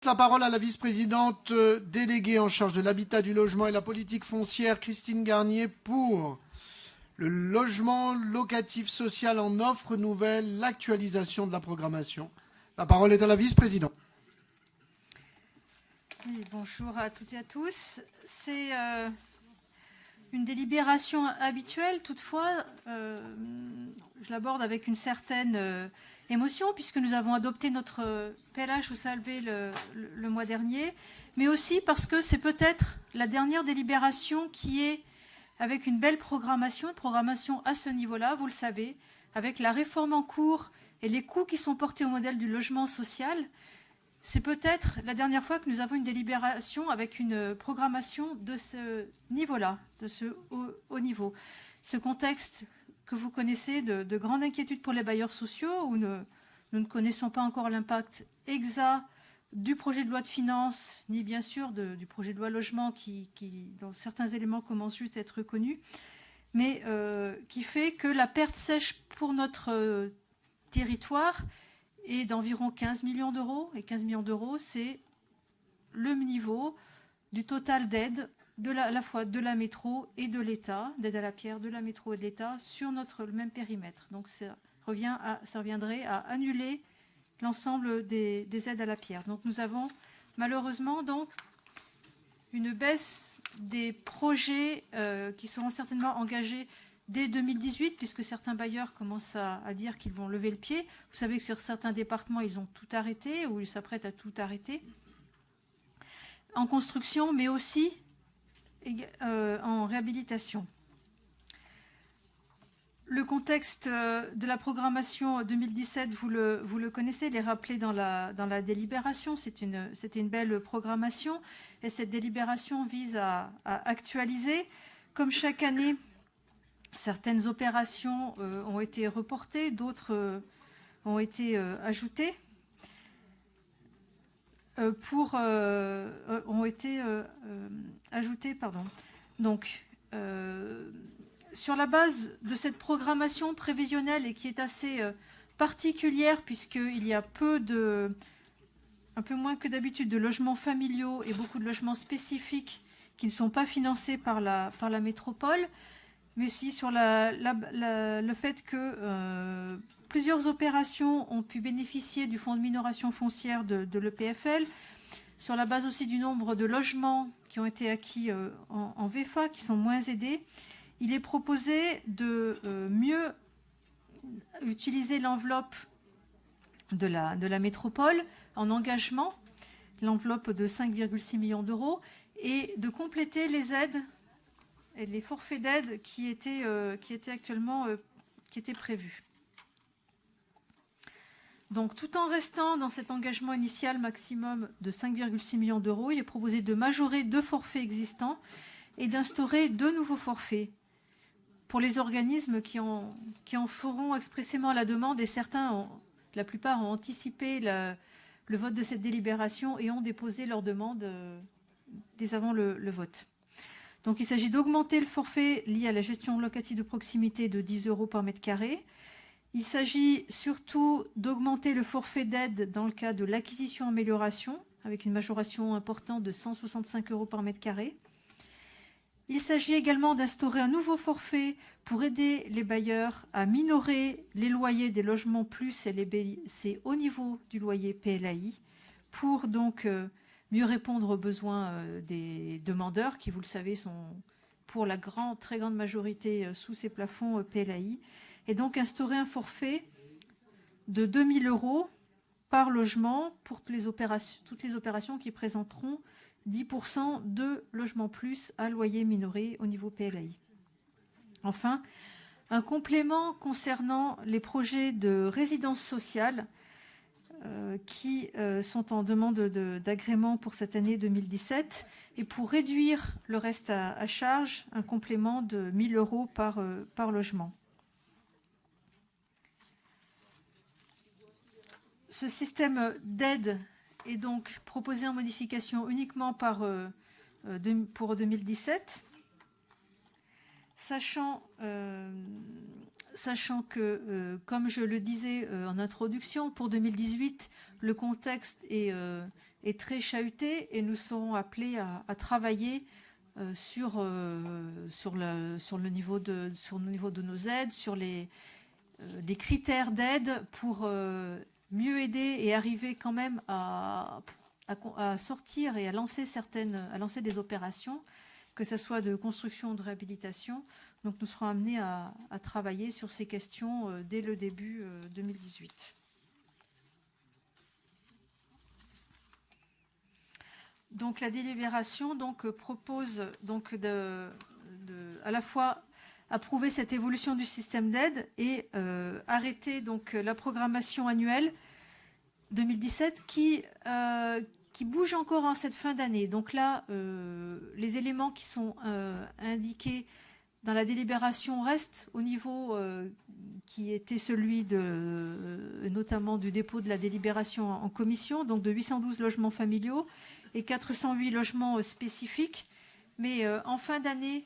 La parole à la vice-présidente déléguée en charge de l'habitat, du logement et la politique foncière, Christine Garnier, pour le logement locatif social en offre nouvelle, l'actualisation de la programmation. La parole est à la vice-présidente. Oui, bonjour à toutes et à tous. C'est une délibération habituelle, toutefois, je l'aborde avec une certaine émotion, puisque nous avons adopté notre PLH, vous savez, le mois dernier, mais aussi parce que c'est peut-être la dernière délibération qui est avec une belle programmation, une programmation à ce niveau-là, vous le savez, avec la réforme en cours et les coûts qui sont portés au modèle du logement social. C'est peut-être la dernière fois que nous avons une délibération avec une programmation de ce niveau-là, de ce haut niveau. Ce contexte que vous connaissez de grande inquiétude pour les bailleurs sociaux, où nous ne connaissons pas encore l'impact exact du projet de loi de finances, ni bien sûr du projet de loi logement dont certains éléments commencent juste à être connus, mais qui fait que la perte sèche pour notre territoire est d'environ 15 millions d'euros. Et 15 millions d'euros, c'est le niveau du total d'aide à la fois de la métro et de l'État, d'aide à la pierre de la métro et de l'État sur le même périmètre. Donc ça reviendrait à annuler l'ensemble des aides à la pierre. Donc nous avons malheureusement donc une baisse des projets qui seront certainement engagés dès 2018, puisque certains bailleurs commencent à dire qu'ils vont lever le pied. Vous savez que sur certains départements, ils ont tout arrêté ou ils s'apprêtent à tout arrêter en construction, mais aussi en réhabilitation. Le contexte de la programmation 2017, vous le connaissez, il est rappelé dans la délibération. C'était une belle programmation et cette délibération vise à actualiser. Comme chaque année, certaines opérations ont été reportées, d'autres ont été ajoutées. Donc, sur la base de cette programmation prévisionnelle et qui est assez particulière puisqu'il y a un peu moins que d'habitude de logements familiaux et beaucoup de logements spécifiques qui ne sont pas financés par la métropole, mais aussi sur le fait que plusieurs opérations ont pu bénéficier du fonds de minoration foncière de l'EPFL, sur la base aussi du nombre de logements qui ont été acquis en VFA, qui sont moins aidés. Il est proposé de mieux utiliser l'enveloppe de la métropole en engagement, l'enveloppe de 5,6 millions d'euros, et de compléter les aides et les forfaits d'aide qui étaient prévus. Donc, tout en restant dans cet engagement initial maximum de 5,6 millions d'euros, il est proposé de majorer 2 forfaits existants et d'instaurer 2 nouveaux forfaits pour les organismes qui en feront expressément la demande, et la plupart ont anticipé le vote de cette délibération et ont déposé leur demande dès avant le vote. Donc il s'agit d'augmenter le forfait lié à la gestion locative de proximité de 10 € par mètre carré. Il s'agit surtout d'augmenter le forfait d'aide dans le cas de l'acquisition-amélioration, avec une majoration importante de 165 € par mètre carré. Il s'agit également d'instaurer un nouveau forfait pour aider les bailleurs à minorer les loyers des logements plus et les BC au niveau du loyer PLAI, pour donc mieux répondre aux besoins des demandeurs qui, vous le savez, sont pour la très grande majorité sous ces plafonds PLAI, et donc instaurer un forfait de 2 000 € par logement pour toutes les opérations qui présenteront 10% de logements plus à loyer minoré au niveau PLAI. Enfin, un complément concernant les projets de résidence sociale qui sont en demande d'agrément pour cette année 2017, et pour réduire le reste à charge, un complément de 1 000 € par logement. Ce système d'aide est donc proposé en modification uniquement pour 2017, sachant sachant que, comme je le disais en introduction, pour 2018, le contexte est très chahuté et nous serons appelés à travailler sur le niveau de nos aides, sur les critères d'aide pour mieux aider et arriver quand même à sortir et à lancer des opérations, que ce soit de construction ou de réhabilitation. Donc nous serons amenés à travailler sur ces questions dès le début 2018. Donc la délibération propose à la fois approuver cette évolution du système d'aide et arrêter la programmation annuelle 2017 qui bouge encore en cette fin d'année. Donc là, les éléments qui sont indiqués dans la délibération restent au niveau qui était celui notamment du dépôt de la délibération en commission, donc de 812 logements familiaux et 408 logements spécifiques. Mais en fin d'année,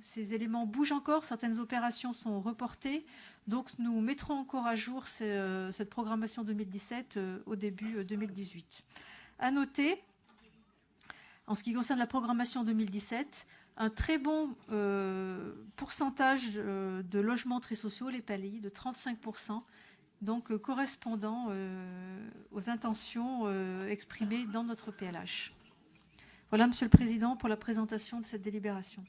ces éléments bougent encore, certaines opérations sont reportées, donc nous mettrons encore à jour cette programmation 2017 au début 2018. À noter, en ce qui concerne la programmation 2017, un très bon pourcentage de logements très sociaux, les PALI, de 35%, donc correspondant aux intentions exprimées dans notre PLH. Voilà, Monsieur le Président, pour la présentation de cette délibération.